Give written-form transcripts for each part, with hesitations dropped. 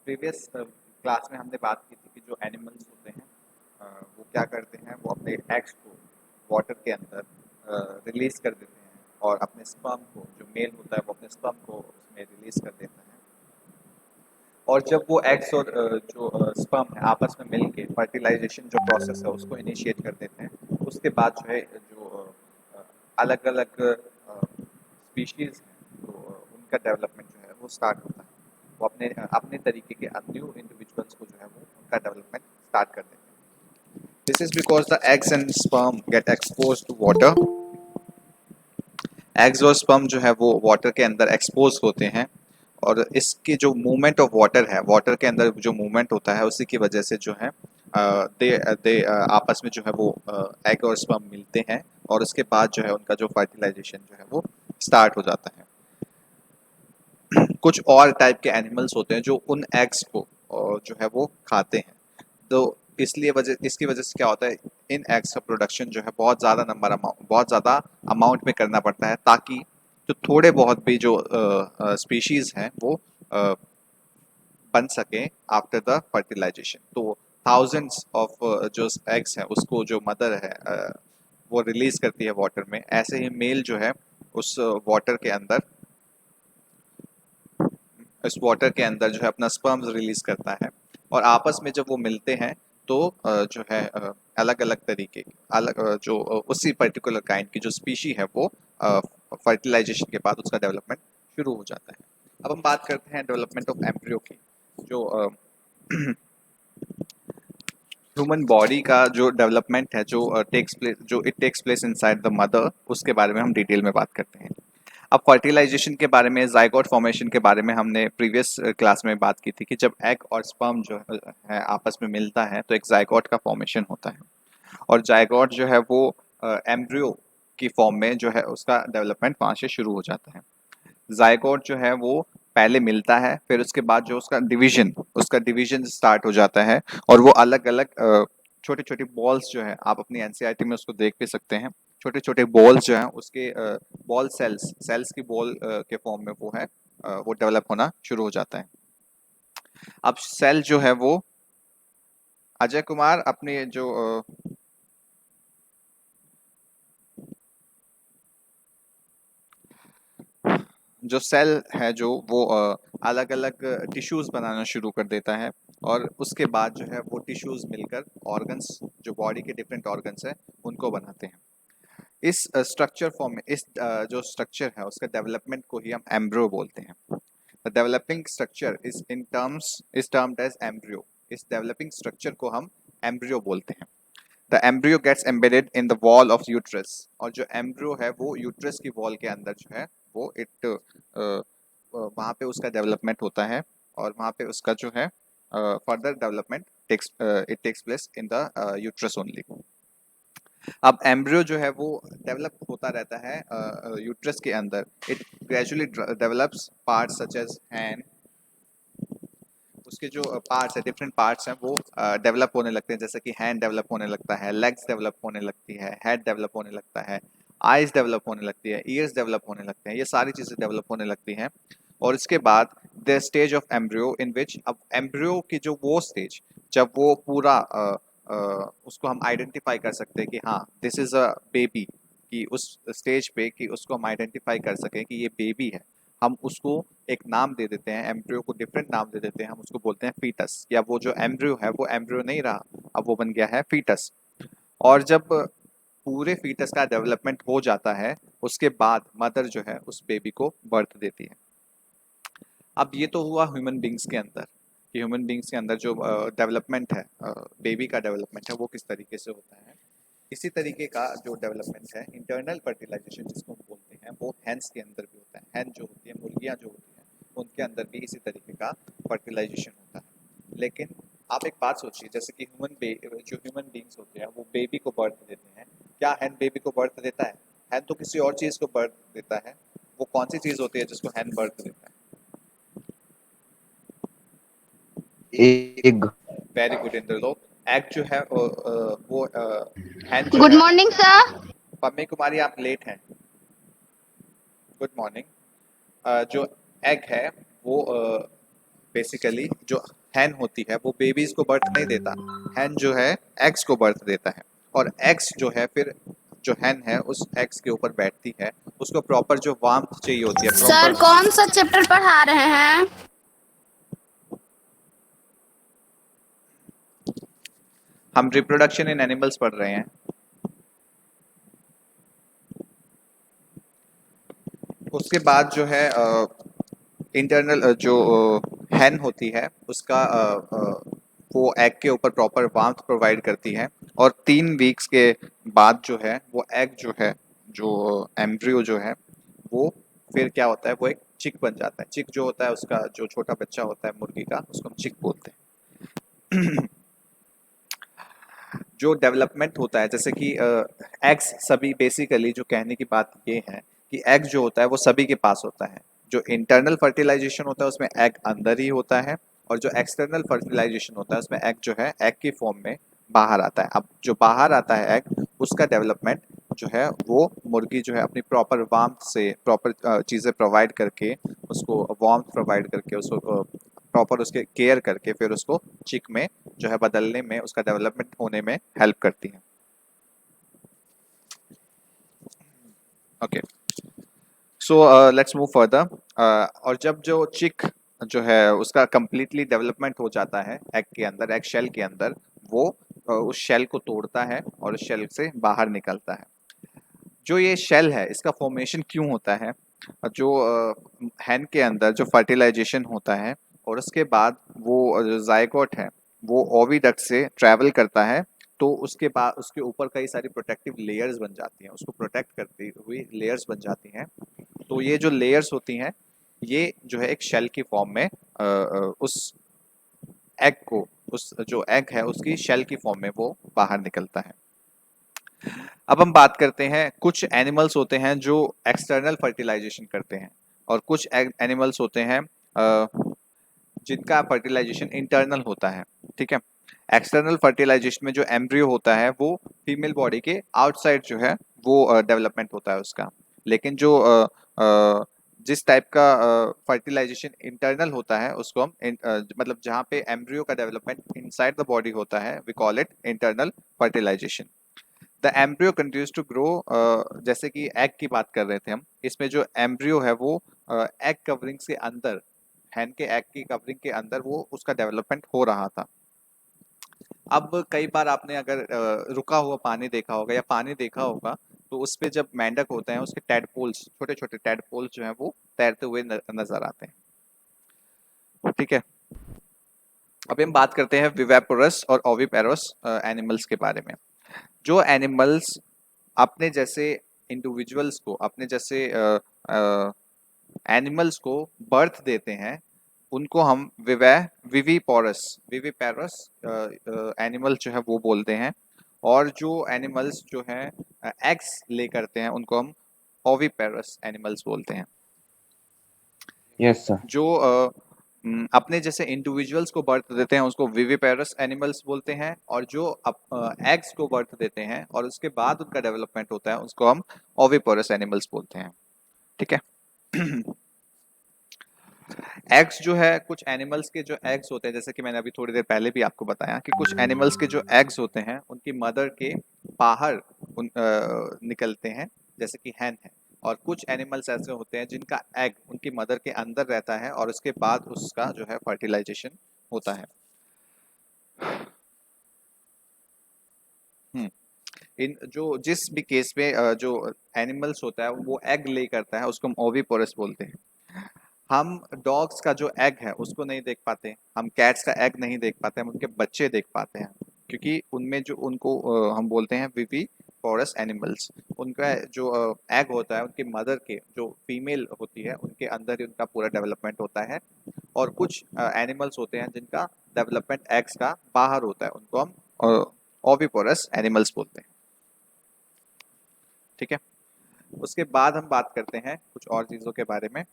Previous class में हमने बात की थी कि जो एनिमल्स होते हैं वो क्या करते हैं, वो अपने एग्स को वाटर के अंदर रिलीज कर देते हैं और अपने स्पर्म को, जो मेल होता है वो अपने स्पर्म को उसमें रिलीज कर देता है। और जब वो एग्स और जो स्पर्म है आपस में मिल के फर्टिलाइजेशन जो प्रोसेस है उसको इनिशिएट कर देते हैं, उसके बाद जो है जो अलग अलग स्पीशीज़ हैं तो उनका डेवलपमेंट जो है वो स्टार्ट होता है। वो अपने अपने तरीके के न्यू इंडिविजुअल्स को जो है वो उनका डेवलपमेंट स्टार्ट कर देते हैं। This is because the eggs and sperm get expose to water. Eggs और स्पर्म जो है वो वाटर के अंदर एक्सपोज होते हैं और इसकी जो मूवमेंट ऑफ वाटर है, वाटर के अंदर जो मूवमेंट होता है उसी की वजह से जो है दे दे आपस में जो है वो एग और स्पर्म मिलते हैं और उसके बाद जो है उनका जो फर्टिलाइजेशन जो है वो स्टार्ट हो जाता है। कुछ और टाइप के एनिमल्स होते हैं जो उन एग्स को जो है वो खाते हैं, तो इसकी वजह से क्या होता है, इन एग्स का प्रोडक्शन जो है बहुत ज़्यादा अमाउंट में करना पड़ता है ताकि जो थोड़े बहुत भी जो स्पीशीज़ हैं वो बन सके आफ्टर द फर्टिलाइजेशन। तो थाउजेंड्स ऑफ जो एग्स हैं उसको जो मदर है वो रिलीज करती है वाटर में। ऐसे ही मेल जो है उस वाटर के अंदर इस वाटर के अंदर जो है अपना स्पर्म्स रिलीज करता है और आपस में जब वो मिलते हैं तो जो है अलग अलग तरीके जो उसी पर्टिकुलर काइंड की जो स्पीशी है वो फर्टिलाइजेशन के बाद उसका डेवलपमेंट शुरू हो जाता है। अब हम बात करते हैं डेवलपमेंट ऑफ एम्ब्रियो की। जो ह्यूमन बॉडी का जो डेवलपमेंट है, जो it takes place inside the mother, उसके बारे में हम डिटेल में बात करते हैं। अब फर्टिलाइजेशन के बारे में, जाइगोट फॉर्मेशन के बारे में हमने प्रीवियस क्लास में बात की थी कि जब एग और स्पर्म जो है आपस में मिलता है तो एक जाइगोट का फॉर्मेशन होता है और जाइगोट जो है वो एम्ब्रियो की फॉर्म में जो है उसका डेवलपमेंट वहाँ से शुरू हो जाता है। जाइगोट जो है वो पहले मिलता है, फिर उसके बाद जो उसका डिवीजन स्टार्ट हो जाता है और वो अलग अलग छोटे छोटे बॉल्स जो है, आप अपनी एनसीईआरटी में उसको देख भी सकते हैं, छोटे छोटे बॉल्स जो हैं उसके बॉल सेल्स की बॉल के फॉर्म में वो है वो डेवलप होना शुरू हो जाता है। अब सेल जो है वो, अजय कुमार अपने जो सेल है जो वो अलग अलग टिश्यूज बनाना शुरू कर देता है और उसके बाद जो है वो टिश्यूज मिलकर ऑर्गन्स, जो बॉडी के डिफरेंट ऑर्गन्स हैं उनको बनाते हैं। इस स्ट्रक्चर फॉर्म में जो स्ट्रक्चर है उसका डेवलपमेंट को ही हम एम्ब्रियो बोलते हैं। The developing structure is termed as embryo. इस डेवलपिंग स्ट्रक्चर को हम एम्ब्रियो बोलते हैं। The embryo gets embedded in the wall of uterus. और जो एम्ब्रियो है वो यूट्रस की वॉल के अंदर जो है वो वहाँ पे उसका डेवलपमेंट होता है और वहाँ पे उसका जो है further development takes place in the uterus only. अब एम्ब्रियो जो है वो डेवलप होता रहता है यूट्रस के अंदर। It gradually develops parts such as hand. उसके जो पार्ट्स है, डिफरेंट पार्ट्स हैं वो डेवलप होने लगते हैं, जैसे कि हैंड डेवलप होने लगता है, लेग्स डेवलप होने लगती है, हेड डेवलप होने लगता है, आईज डेवलप होने लगती है, ईयर्स डेवलप होने लगते हैं, ये सारी चीज़ें डेवलप होने लगती हैं। और इसके बाद the stage of embryo in which, अब एम्ब्रियो की जो वो स्टेज जब वो पूरा उसको हम आइडेंटिफाई कर सकते हैं कि हाँ दिस इज़ अ बेबी, कि उस स्टेज पे कि उसको हम आइडेंटिफाई कर सकें कि ये बेबी है, हम उसको एक नाम दे देते हैं, एम्ब्रियो को डिफरेंट नाम दे देते हैं, हम उसको बोलते हैं फीटस, या वो जो एम्ब्रियो है वो एम्ब्रियो नहीं रहा, अब वो बन गया है फीटस। और जब पूरे फीटस का डेवलपमेंट हो जाता है उसके बाद मदर जो है उस बेबी को बर्थ देती है। अब ये तो हुआ ह्यूमन बींग्स के अंदर, कि ह्यूमन बींग्स के अंदर जो डेवलपमेंट है, बेबी का डेवलपमेंट है वो किस तरीके से होता है। इसी तरीके का जो डेवलपमेंट है इंटरनल फर्टिलाइजेशन जिसको हम बोलते हैं, वो हैंस के अंदर भी होता है। हैन जो होती है, मुर्गियाँ जो होती हैं, उनके अंदर भी इसी तरीके का फर्टिलाइजेशन होता है। लेकिन आप एक बात सोचिए, जैसे कि जो ह्यूमन बींग्स होते हैं वो बेबी को बर्थ देते हैं, क्या हैन बेबी को बर्थ देता है? हैन तो किसी और चीज़ को बर्थ देता है। वो कौन सी चीज़ होती है जिसको हैन बर्थ देता है? Egg. Very good Indralok. Egg जो है वो हैन जो गुड है, मॉर्निंग सर। पम्मी कुमारी आप लेट हैं, गुड मॉर्निंग। जो एग है वो बेसिकली जो हैन होती है वो बेबीज को बर्थ नहीं देता, हैन जो है एग्स को बर्थ देता है। और एग्स जो है फिर जो हैन है उस एग्स के ऊपर बैठती है, उसको प्रॉपर जो वार्मथ चाहिए होती है, सर प्रॉपर। कौन सा चैप्टर पढ़ा रहे हैं? हम रिप्रोडक्शन इन एनिमल्स पढ़ रहे हैं। उसके बाद जो है इंटरनल जो हैन होती है उसका वो एग के ऊपर प्रॉपर वार्मथ प्रोवाइड करती है। और 3 वीक्स के बाद जो है वो एग जो है, जो एम्ब्रियो जो है वो फिर क्या होता है, वो एक चिक बन जाता है। चिक जो होता है उसका जो छोटा बच्चा होता है मुर्गी का, उसको हम चिक बोलते हैं। जो डेवलपमेंट होता है जैसे कि एग्स सभी, बेसिकली जो कहने की बात ये है कि एग जो होता है वो सभी के पास होता है। जो इंटरनल फर्टिलाइजेशन होता है उसमें एग अंदर ही होता है, और जो एक्सटर्नल फर्टिलाइजेशन होता है उसमें एग जो है एग की फॉर्म में बाहर आता है। अब जो बाहर आता है एग, उसका डेवलपमेंट जो है वो मुर्गी जो है अपनी प्रॉपर वार्मथ से, प्रॉपर चीज़ें प्रोवाइड करके, उसको वार्मथ प्रोवाइड करके, उसको प्रॉपर उसके केयर करके फिर उसको चिक में जो है बदलने में, उसका डेवलपमेंट होने में हेल्प करती है। Okay, so let's move further. और जब जो चिक जो है उसका कंप्लीटली डेवलपमेंट हो जाता है एग के अंदर, एग शेल के अंदर, वो उस शेल को तोड़ता है और उस शेल से बाहर निकलता है। जो ये शेल है इसका फॉर्मेशन क्यों होता है? जो हैन के अंदर जो फर्टिलाइजेशन होता है और उसके बाद वो जो जायगोट है वो ओविडक्ट से ट्रैवल करता है, तो उसके बाद उसके ऊपर कई सारी प्रोटेक्टिव लेयर्स बन जाती हैं, उसको प्रोटेक्ट करती हुई लेयर्स बन जाती हैं। तो ये जो लेयर्स होती हैं ये जो है एक शेल की फॉर्म में उस एग को, उस जो एग है उसकी शेल की फॉर्म में वो बाहर निकलता है। अब हम बात करते हैं, कुछ एनिमल्स होते हैं जो एक्सटर्नल फर्टिलाइजेशन करते हैं और कुछ एनिमल्स होते हैं जिनका फर्टिलाइजेशन इंटरनल होता है। ठीक है, एक्सटर्नल फर्टिलाइजेशन में जो एम्ब्रियो होता है वो फीमेल बॉडी के आउटसाइड जो है वो डेवलपमेंट होता है उसका। लेकिन जो जिस टाइप का फर्टिलाइजेशन इंटरनल होता है उसको हम मतलब जहाँ पे एम्ब्रियो का डेवलपमेंट इनसाइड द बॉडी होता है, we call it internal fertilization. The embryo continues to grow, जैसे कि एग की बात कर रहे थे हम, इसमें जो एम्ब्रियो है वो एग कवरिंग के अंदर, हैन के एग की कवरिंग के अंदर वो उसका डेवलपमेंट हो रहा था। अब कई बार आपने अगर रुका हुआ पानी देखा होगा या पानी देखा होगा, तो उस पे जब मेंढक होते हैं उसके टेडपोल्स, छोटे छोटे टेडपोल्स जो हैं वो तैरते हुए नजर आते हैं। ठीक है, अभी हम बात करते हैं विवेपोरस और ओविपेरस एनिमल्स के बारे में। जो एनिमल्स अपने जैसे इंडिविजुअल्स को, अपने जैसे एनिमल्स को बर्थ देते हैं, उनको हम विवीपोरस, विवीपेरस एनिमल जो है वो बोलते हैं। और जो एनिमल्स जो हैं एग्स ले करते हैं उनको हम ओविपेरस एनिमल्स बोलते हैं। Yes sir. जो अपने जैसे इंडिविजुअल्स को बर्थ देते हैं उसको विविपेरस एनिमल्स बोलते हैं, और जो एग्स को बर्थ देते हैं और उसके बाद उनका डेवलपमेंट होता है उसको हम ओविपोरस एनिमल्स बोलते हैं। ठीक है। एग्स जो है, कुछ एनिमल्स के जो एग्स होते हैं, जैसे कि मैंने अभी थोड़ी देर पहले भी आपको बताया कि कुछ एनिमल्स के जो एग्स होते हैं उनकी मदर के बाहर निकलते हैं, जैसे कि हैन है। और कुछ एनिमल्स ऐसे होते हैं जिनका एग उनकी मदर के अंदर रहता है और उसके बाद उसका जो है फर्टिलाइजेशन होता है। हम्म, इन जो जिस भी केस में जो एनिमल्स होता है वो एग ले करता है उसको हम ओविपोरस बोलते हैं। हम डॉग्स का जो एग है उसको नहीं देख पाते, हम कैट्स का एग नहीं देख पाते, हम उनके बच्चे देख पाते हैं, क्योंकि उनमें जो उनको हम बोलते हैं विवी फॉरेस्ट एनिमल्स। उनका जो एग होता है उनकी मदर के जो फीमेल होती है उनके अंदर ही उनका पूरा डेवलपमेंट होता है। और कुछ एनिमल्स होते हैं जिनका डेवलपमेंट एग्स का बाहर होता है, उनको हम ओविपोरस एनिमल्स बोलते हैं। ठीक है, उसके बाद हम बात करते हैं कुछ और चीज़ों के बारे में।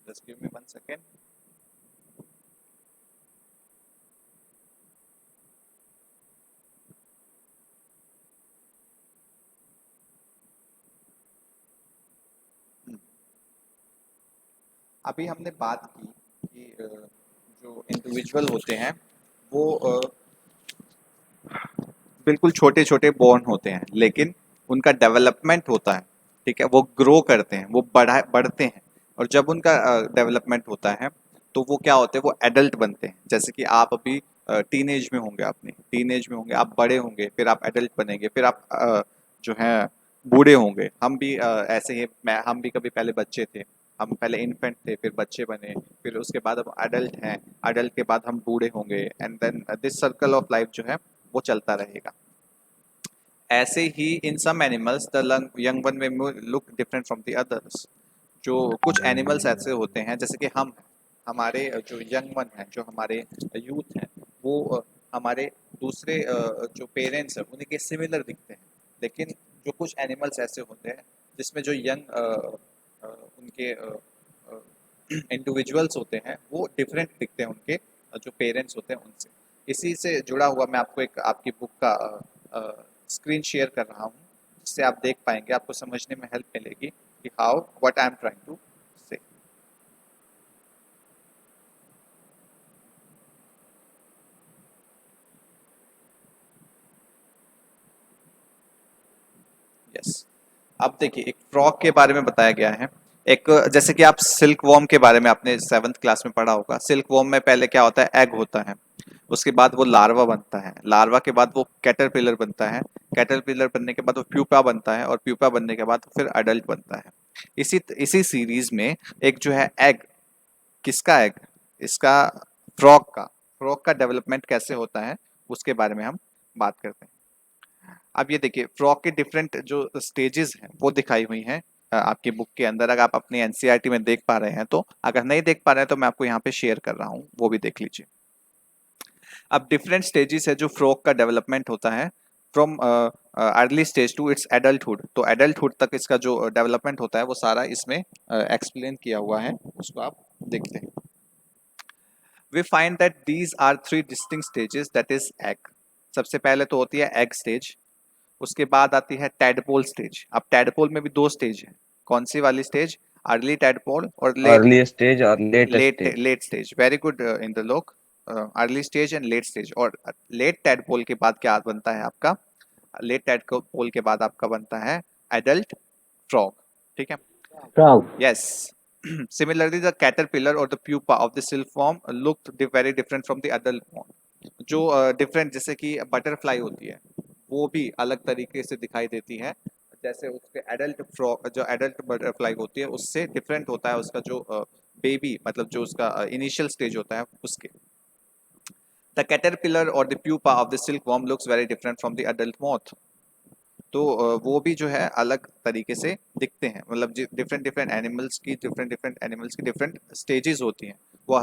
Just give me 1 second. अभी हमने बात की कि जो इंडिविजुअल होते हैं वो बिल्कुल छोटे छोटे बॉर्न होते हैं, लेकिन उनका डेवलपमेंट होता है, ठीक है, वो ग्रो करते हैं, वो बढ़ते हैं। और जब उनका डेवलपमेंट होता है तो वो क्या होते हैं, वो एडल्ट बनते हैं। जैसे कि आप अभी टीनेज में होंगे, अपनी टीनेज में होंगे, आप बड़े होंगे, फिर आप एडल्ट बनेंगे, फिर आप जो है बूढ़े होंगे। हम भी ऐसे ही, हम भी कभी पहले बच्चे थे, हम पहले इन्फेंट थे, फिर बच्चे बने, फिर उसके बाद हम एडल्ट हैं, एडल्ट के बाद हम बूढ़े होंगे, and then this circle of life जो है वो चलता रहेगा। ऐसे ही in some animals the young one may look different from the others. जो कुछ एनिमल्स ऐसे होते हैं, जैसे कि हम, हमारे जो यंग वन हैं, जो हमारे यूथ हैं, वो हमारे दूसरे जो पेरेंट्स हैं उन्हीं के सिमिलर दिखते हैं। लेकिन जो कुछ एनिमल्स ऐसे होते हैं जिसमें जो यंग उनके इंडिविजुअल्स होते हैं वो डिफरेंट दिखते हैं उनके जो पेरेंट्स होते हैं उनसे। इसी से जुड़ा हुआ मैं आपको एक आपकी बुक का स्क्रीन शेयर कर रहा हूँ, जिससे आप देख पाएंगे, आपको समझने में हेल्प मिलेगी कि how what I am trying to say. Yes, अब देखिए एक फ्रॉग के बारे में बताया गया है। एक, जैसे कि आप सिल्क वॉर्म के बारे में आपने 7th क्लास में पढ़ा होगा। सिल्क वॉर्म में पहले क्या होता है, एग होता है, उसके बाद वो लार्वा बनता है, लार्वा के बाद वो कैटरपिलर बनता है, कैटरपिलर बनने के बाद वो प्यूपा बनता है, और प्यूपा बनने के बाद फिर अडल्ट बनता है। इसी इसी सीरीज में एक जो है एग, किसका एग, इसका फ्रॉग का डेवलपमेंट कैसे होता है उसके बारे में हम बात करते हैं। अब ये देखिए फ्रॉग के डिफरेंट जो स्टेजेस हैं वो दिखाई हुई हैं आपकी बुक के अंदर। अगर आप अपनी एनसीईआरटी में देख पा रहे हैं तो, अगर नहीं देख पा रहे हैं तो मैं आपको यहाँ पे शेयर कर रहा हूँ, वो भी देख लीजिए। अब डिफरेंट स्टेजेस है जो फ्रॉग का डेवलपमेंट होता है from early stage to its adulthood. तो एडल्टहुड तक इसका जो डेवलपमेंट होता है वो सारा इसमें एक्सप्लेन किया हुआ है, उसको आप देखते हैं। We find that these are 3 distinct stages, that is egg. सबसे पहले तो होती है एग स्टेज, उसके बाद आती है टैडपोल स्टेज। अब टैडपोल में भी 2 स्टेज है, कौन सी वाली स्टेज, अर्ली टैडपोल और late early stage or late late stage. Late stage. Very good इन द लोग, early stage and late stage. और लेट टैडपोल के बाद क्या बनता है आपका, लेट टैडपोल के बाद आपका बनता है एडल्ट फ्रॉग, ठीक है। Frog. Yes. Similarly, the caterpillar or the pupa of the silkworm looked very different from the adult form. जो डिफरेंट, जैसे कि बटरफ्लाई होती है वो भी अलग तरीके से दिखाई देती है, जैसे उसके एडल्ट फ्रॉग, जो एडल्ट बटरफ्लाई होती है उससे डिफरेंट होता है उसका जो बेबी, मतलब जो उसका इनिशियल स्टेज होता है उसके। द कैटरपिलर और the pupa of the silkworm looks very different from the adult moth. तो वो भी जो है अलग तरीके से दिखते हैं, मतलब डिफरेंट डिफरेंट एनिमल्स की डिफरेंट स्टेजेस होती हैं, वो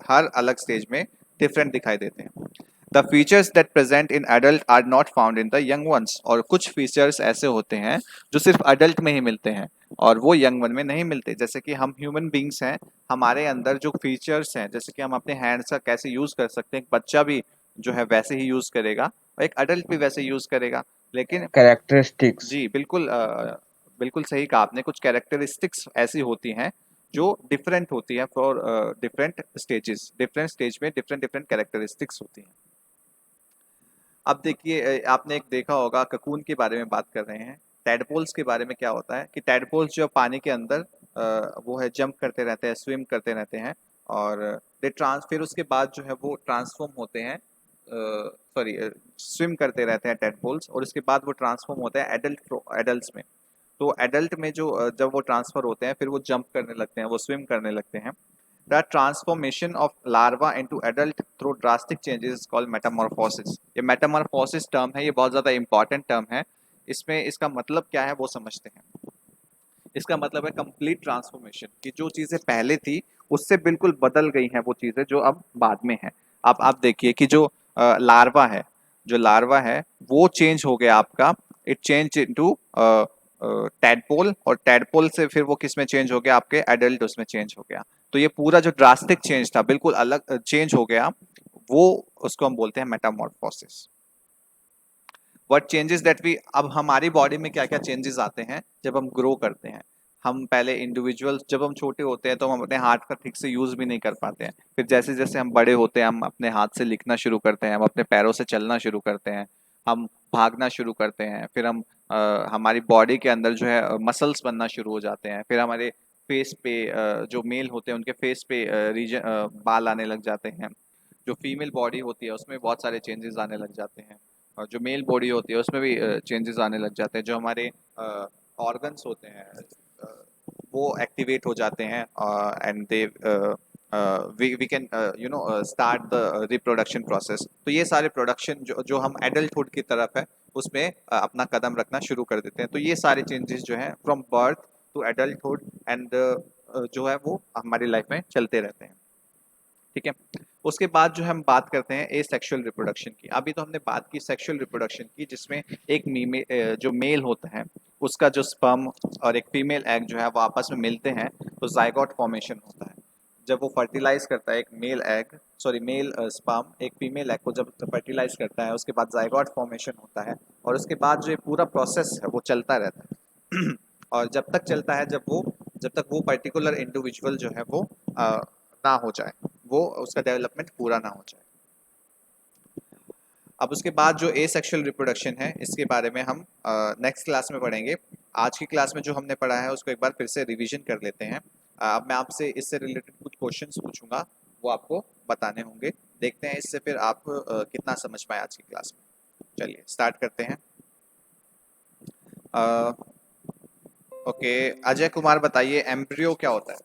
हर अलग स्टेज में डिफरेंट दिखाई देते हैं। The features that present in adult are not found in the young ones. और कुछ फीचर्स ऐसे होते हैं जो सिर्फ अडल्ट में ही मिलते हैं और वो यंग वन में नहीं मिलते। जैसे कि हम ह्यूमन बींग्स हैं, हमारे अंदर जो फीचर्स हैं, जैसे कि हम अपने हैंड्स का कैसे यूज़ कर सकते हैं, एक बच्चा भी जो है वैसे ही यूज़ करेगा और एक अडल्ट भी वैसे यूज़ करेगा। लेकिन Characteristics. जी बिल्कुल, बिल्कुल सही कहा आपने, कुछ कैरेक्टरिस्टिक्स ऐसी होती हैं जो डिफरेंट होती हैं for different stages, different stage में डिफरेंट डिफरेंट कैरेक्टरिस्टिक्स होती हैं। अब देखिए आपने एक देखा होगा, ककून के बारे में बात कर रहे हैं। टैडपोल्स के बारे में क्या होता है कि टैडपोल्स जो पानी के अंदर वो है जंप करते रहते हैं, स्विम करते रहते हैं, और फिर उसके बाद जो है वो ट्रांसफॉर्म होते हैं, सॉरी स्विम करते रहते हैं टैडपोल्स, और उसके बाद वो ट्रांसफॉर्म होते हैं एडल्ट्स में। तो एडल्ट में जो जब वो ट्रांसफर होते हैं फिर वो जंप करने लगते हैं, वो स्विम करने लगते हैं। The transformation of larva into adult through drastic changes called Metamorphosis. ये मेटामॉर्फोसिस टर्म है, ये बहुत ज़्यादा इंपॉर्टेंट टर्म है। इसमें इसका मतलब क्या है वो समझते हैं। इसका मतलब है कंप्लीट ट्रांसफॉर्मेशन, कि जो चीज़ें पहले थी उससे बिल्कुल बदल गई हैं वो चीज़ें जो अब बाद में है। अब आप देखिए कि जो लार्वा है, जो लार्वा है वो चेंज हो गया आपका, इट चेंज इनटू टैडपोल, और टैडपोल से फिर वो किस में चेंज हो गया, आपके एडल्ट उसमें चेंज हो गया। तो ये पूरा जो ड्रास्टिक चेंज था, बिल्कुल अलग चेंज हो गया, वो उसको हम बोलते हैं metamorphosis. What changes that we, अब हमारी बॉडी में क्या क्या चेंजेस आते हैं जब हम ग्रो करते हैं। हम पहले इंडिविजुअल जब हम छोटे होते हैं तो हम अपने हाथ का ठीक से यूज़ भी नहीं कर पाते हैं। फिर जैसे जैसे हम बड़े होते हैं हम अपने हाथ से लिखना शुरू करते हैं, हम अपने पैरों से चलना शुरू करते हैं, हम भागना शुरू करते हैं, फिर हम हमारी बॉडी के अंदर जो है मसल्स बनना शुरू हो जाते हैं, फिर हमारे फेस पे जो मेल होते हैं उनके फेस पे रीजन बाल आने लग जाते हैं, जो फीमेल बॉडी होती है उसमें बहुत सारे चेंजेस आने लग जाते हैं, और जो मेल बॉडी होती है उसमें भी चेंजेस आने लग जाते हैं, जो हमारे ऑर्गन्स होते हैं वो एक्टिवेट हो जाते हैं and they we can start the reproduction process. तो ये सारे प्रोडक्शन जो हम एडल्टहुड की तरफ है उसमें अपना कदम रखना शुरू कर देते हैं। तो ये सारे चेंजेस जो हैं from birth to adulthood and जो है वो हमारी लाइफ में चलते रहते हैं। ठीक है, उसके बाद जो हम बात करते हैं ए सेक्शुअल रिप्रोडक्शन की। अभी तो हमने बात की सेक्शुअल रिप्रोडक्शन की, जिसमें एक जो मेल होता है उसका जो स्पर्म और एक फीमेल एग जो है वो आपस में मिलते हैं तो जाइगोट फॉर्मेशन होता है। जब वो फर्टिलाइज करता है एक मेल स्पर्म एक फीमेल एग को जब फर्टिलाइज करता है उसके बाद जाइगोट फॉर्मेशन होता है, और उसके बाद जो ये पूरा प्रोसेस है वो चलता रहता है और जब तक चलता है जब तक वो पर्टिकुलर इंडिविजुअल जो है वो ना हो जाए, वो उसका डेवलपमेंट पूरा ना हो जाए। अब उसके बाद जो ए सेक्शुअल रिप्रोडक्शन है इसके बारे में हम नेक्स्ट क्लास में पढ़ेंगे। आज की क्लास में जो हमने पढ़ा है उसको एक बार फिर से रिवीजन कर लेते हैं। अब मैं आपसे इससे रिलेटेड कुछ क्वेश्चंस पूछूंगा, वो आपको बताने होंगे। देखते हैं इससे फिर आप कितना समझ पाए आज की क्लास में। चलिए स्टार्ट करते हैं। ओके, अजय कुमार बताइए एम्ब्रियो क्या होता है?